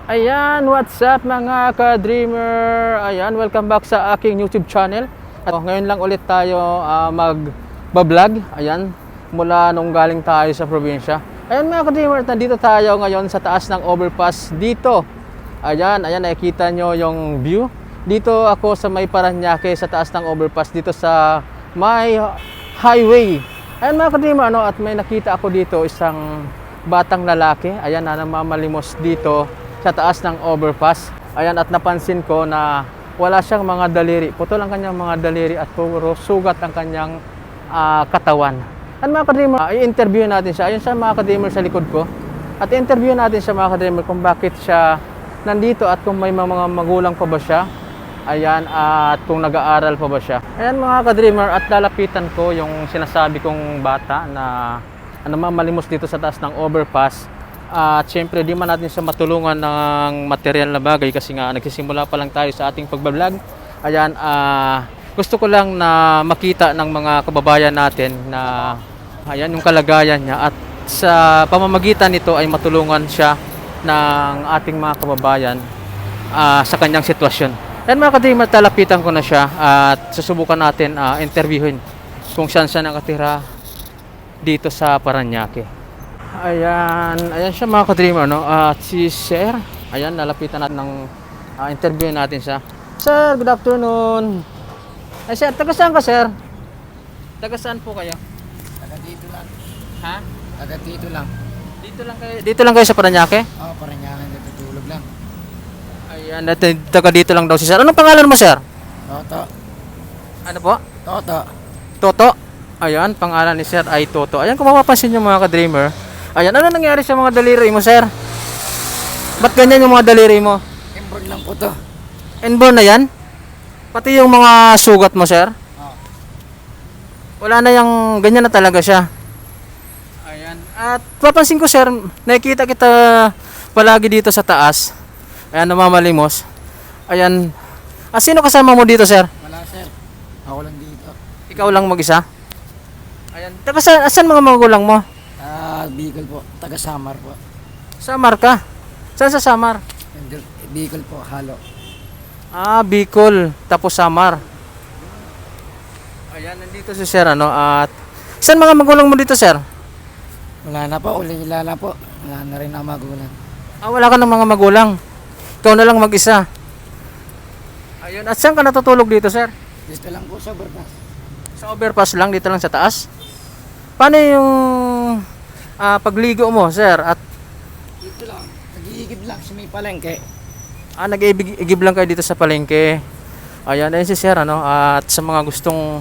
Ayan, what's up mga ka-dreamer? Ayan, welcome back sa aking YouTube channel. At ngayon lang ulit tayo mag-vlog. Ayan, mula nung galing tayo sa probinsya. Ayan mga ka-dreamer, nandito tayo ngayon sa taas ng overpass dito. Ayan, nakikita nyo yung view. Dito ako sa may Parañaque, sa taas ng overpass, dito sa may highway. Ayan mga ka-dreamer, at may nakita ako dito, isang batang lalaki. Ayan, na namamalimos dito sa taas ng overpass. Ayan, at napansin ko na wala siyang mga daliri. Putol ang kanyang mga daliri at puro sugat ang kanyang katawan. At mga ka-dreamer, i-interview natin siya. Ayun siya mga ka-dreamer sa likod ko. At i-interview natin siya mga ka-dreamer kung bakit siya nandito at kung may mga magulang pa ba siya. Ayan, at kung nag-aaral pa ba siya. Ayan mga ka-dreamer, at lalapitan ko yung sinasabi kong bata na namamalimos dito sa taas ng overpass. At syempre di man natin siya matulungan ng material na bagay kasi nga nagsisimula pa lang tayo sa ating pagbablog. Ayan, gusto ko lang na makita ng mga kababayan natin na ayan yung kalagayan niya, at sa pamamagitan nito ay matulungan siya ng ating mga kababayan sa kanyang sitwasyon. Ayan mga ka-dreamer, talapitan ko na siya at susubukan natin interviewin kung saan siya nakatira dito sa Parañaque. Ayan siya mga ka-dreamer, at si Sir, ayan, nalapitan natin ng interview natin siya. Sir, good afternoon. Ay sir, taga saan ka sir? Taga saan po kayo? Taga dito lang. Ha? Taga dito lang. Dito lang kayo sa Parañaque? Oo, Parañaque, natutulog lang. Ayan, taga dito lang daw si Sir. Anong pangalan mo sir? Toto. Ano po? Toto. Toto. Ayan, pangalan ni Sir ay Toto. Ayan, kung mapapansin nyo mga ka-dreamer, ayan, ano nangyari sa mga daliri mo sir? Ba't ganyan yung mga daliri mo? Inborn lang po to. Inborn na yan? Pati yung mga sugat mo sir? Oo. Wala na yung ganyan na talaga siya. Ayan. At papansin ko sir, nakikita kita palagi dito sa taas. Ayan, namamalimos. Ayan. Sino kasama mo dito sir? Wala sir. Ako lang dito. Ikaw lang mag-isa? Ayan. Taga saan mga magulang mo? Bicol po. Taga Samar po. Samar ka? Saan sa Samar? Bicol po, halo. Bicol. Tapos Samar. Ayan, nandito si sir at saan mga magulang mo dito sir? Wala na po, ulila na po. Wala na rin ang magulang. Wala ka ng mga magulang. Ikaw na lang mag-isa. Ayun, at saan ka natutulog dito sir? Dito lang po sa Barkas. Sa overpass lang, dito lang sa taas? Paano yung pagligo mo sir? At Dito lang. Nag-iigib lang sa may palengke. nag-iigib lang kayo dito sa palengke. Ayan, ayun si sir at sa mga gustong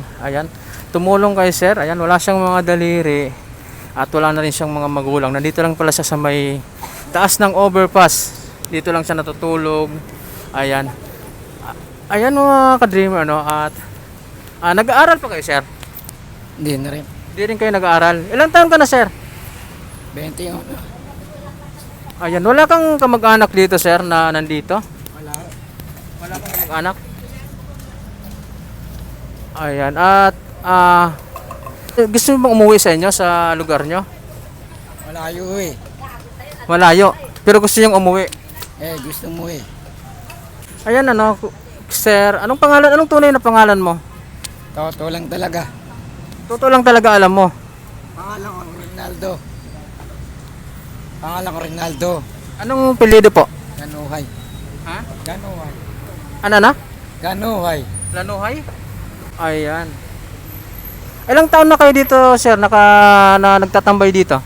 tumulong kay sir, ayan, wala siyang mga daliri at wala na rin siyang mga magulang. Nandito lang pala siya sa may taas ng overpass. Dito lang siya natutulog. Ayan. Ayan mga ka-dreamer at nag-aaral pa kayo sir? Hindi na rin. Hindi rin kayo nag-aaral. Ilang taon ka na sir? 21. Ayan, wala kang kamag-anak dito sir na nandito? Wala. Wala kang kamag-anak? Ayan, at gusto mo bang umuwi sa inyo, sa lugar nyo? Malayo eh. Malayo, pero gusto niyong umuwi. Gusto mo eh. Ayan sir, anong tunay na pangalan mo? Toto lang talaga. Totoo lang talaga alam mo. Pangalan ko Rinaldo. Pangalan ko Rinaldo. Anong apelyido po? Ganuhay. Ha? Ganuhay. Ano na? Ganuhay. Lanuhay? Ayan. Ilang taon na kayo dito sir, na nagtatambay dito?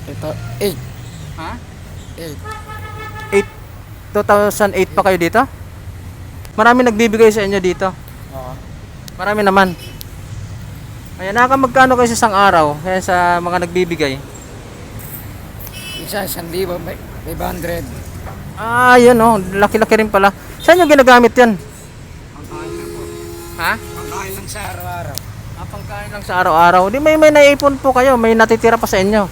Ito, 8. Ha? 8. 2008 pa kayo dito? Marami nagbibigay sa inyo dito? Oo. Marami naman. Ayan, magkano kayo sa isang araw kaya sa mga nagbibigay? Isa, 1,500. Yun laki-laki rin pala. Saan yung ginagamit yan? Pangkain lang po. Ha? Pangkain lang sa araw-araw. Pangkain lang sa araw-araw. Di may naipon po kayo, may natitira pa sa inyo.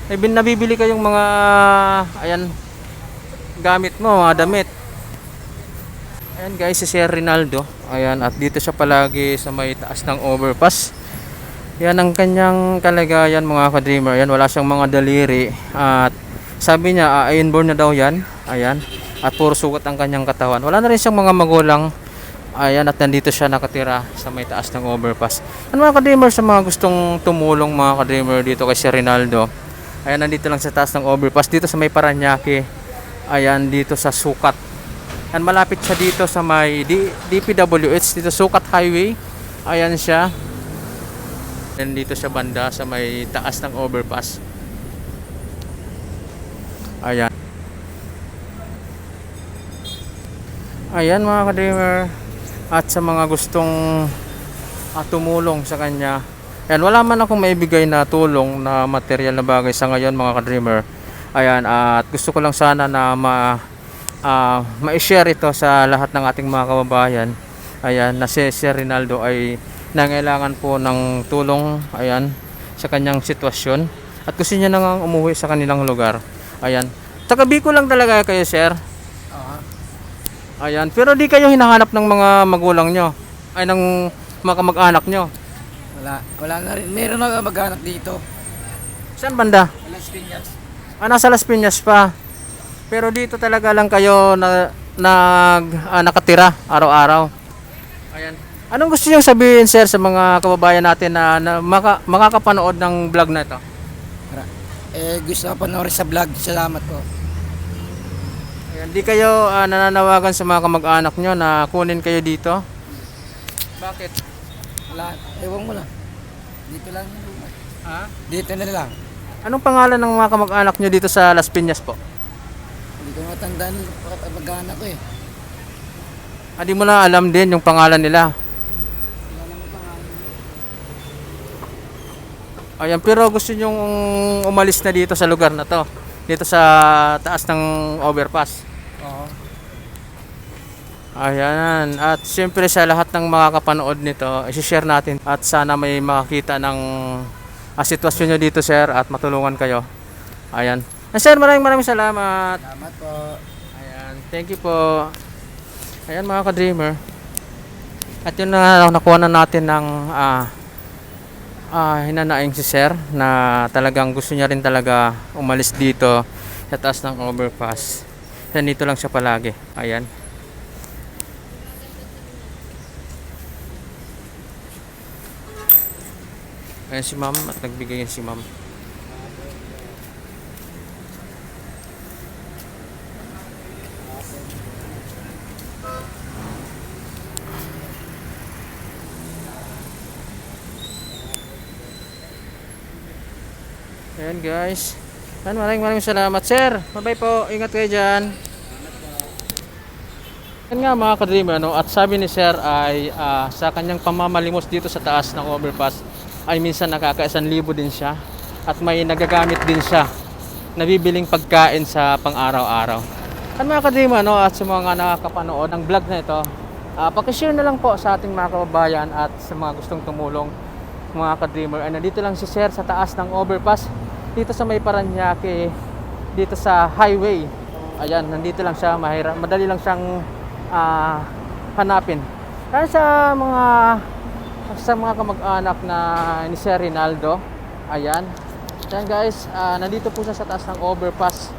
May nabibili kayong mga gamit mo, mga damit. Ayan guys, si Sir Rinaldo. Ayan, at dito siya palagi sa may taas ng overpass. Yan ang kanyang kalagayan mga ka-dreamer. Yan, wala siyang mga daliri. At sabi niya, inborn na daw yan. Ayan. At puro sugat ang kanyang katawan. Wala na rin siyang mga magulang. Ayan, at nandito siya nakatira sa may taas ng overpass. Ano mga ka-dreamer, sa mga gustong tumulong mga ka-dreamer dito kay Sir Rinaldo. Ayan, nandito lang sa taas ng overpass. Dito sa may Paranaque. Ayan, dito sa Sukat. Ayan, malapit siya dito sa may DPWH. Dito Sukat Highway. Ayan siya. Ayan, dito siya banda sa may taas ng overpass. Ayan. Ayan mga ka-dreamer. At sa mga gustong tumulong sa kanya. Ayan, wala man akong maibigay na tulong na material na bagay sa ngayon mga ka-dreamer. Ayan, at gusto ko lang sana na ma-share ito sa lahat ng ating mga kababayan. Ayan, na si Sir Rinaldo ay nangailangan po ng tulong, ayan, sa kanyang sitwasyon. At gusto niya nang umuwi sa kanilang lugar. Ayan. Taga Bicol lang talaga kayo, sir? Ayan, pero di kayo hinahanap ng mga magulang nyo? Ay, ng mga kamag-anak nyo? Wala na rin. Meron na mag-anak dito. Saan banda? Las Piñas. Nasa Las Piñas pa. Pero dito talaga lang kayo nakatira araw-araw. Ayan. Anong gusto niyo sabihin, sir, sa mga kababayan natin na makakapanood ng vlog na ito? Gusto ko panoorin sa vlog. Salamat po. Ayan, di kayo nananawagan sa mga kamag-anak nyo na kunin kayo dito? Bakit? Wala. Ewan ko lang. Dito lang yung lupa. Ha? Dito na lang. Anong pangalan ng mga kamag-anak nyo dito sa Las Piñas po? Hindi ko matandaan yung mag-anak ko eh. Di mo na alam din yung pangalan nila. Ayan, pero gusto nyong umalis na dito sa lugar na to. Dito sa taas ng overpass. Oo. Ayan. At siyempre sa lahat ng makakapanood nito, i-share natin. At sana may makakita ng sitwasyon nyo dito, sir. At matulungan kayo. Ayan. Sir, maraming salamat. Salamat po. Ayan. Thank you po. Ayan mga ka-dreamer. At yun na nakuha na natin ng hinanaing si sir na talagang gusto niya rin talaga umalis dito sa taas ng overpass. Nandito lang siya palagi. Ayan. Ayan si ma'am at nagbigay yan si ma'am. Ayan guys. Maraming salamat, sir. Bye-bye po. Ingat kayo dyan. Ayan nga mga ka-dreamer, no? At sabi ni sir ay sa kanyang pamamalimos dito sa taas ng overpass ay minsan nakaka-1,000 din siya. At may nagagamit din siya. Nabibiling pagkain sa pang-araw-araw. At mga ka-dreamer, no? At sa mga nakakapanood ng vlog na ito, pakishare na lang po sa ating mga kababayan at sa mga gustong tumulong mga ka-dreamer. Ay nandito lang si sir sa taas ng overpass. Dito sa may Paranaque, dito sa highway. Ayan, nandito lang siya, madali lang siyang hanapin. Kaya sa mga kamag-anak na ni Sir Rinaldo, ayan. Ayan guys, nandito po siya sa taas ng overpass.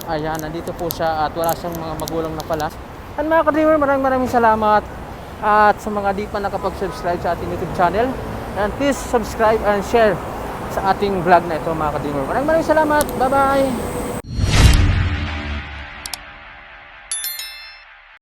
Ayan, nandito po siya at wala siyang mga magulang na pala. At mga ka-dreamer, maraming salamat. At sa mga di pa nakapag-subscribe sa ating YouTube channel, and please subscribe and share sa ating vlog na ito mga ka-dreamer. Maraming salamat. Bye-bye.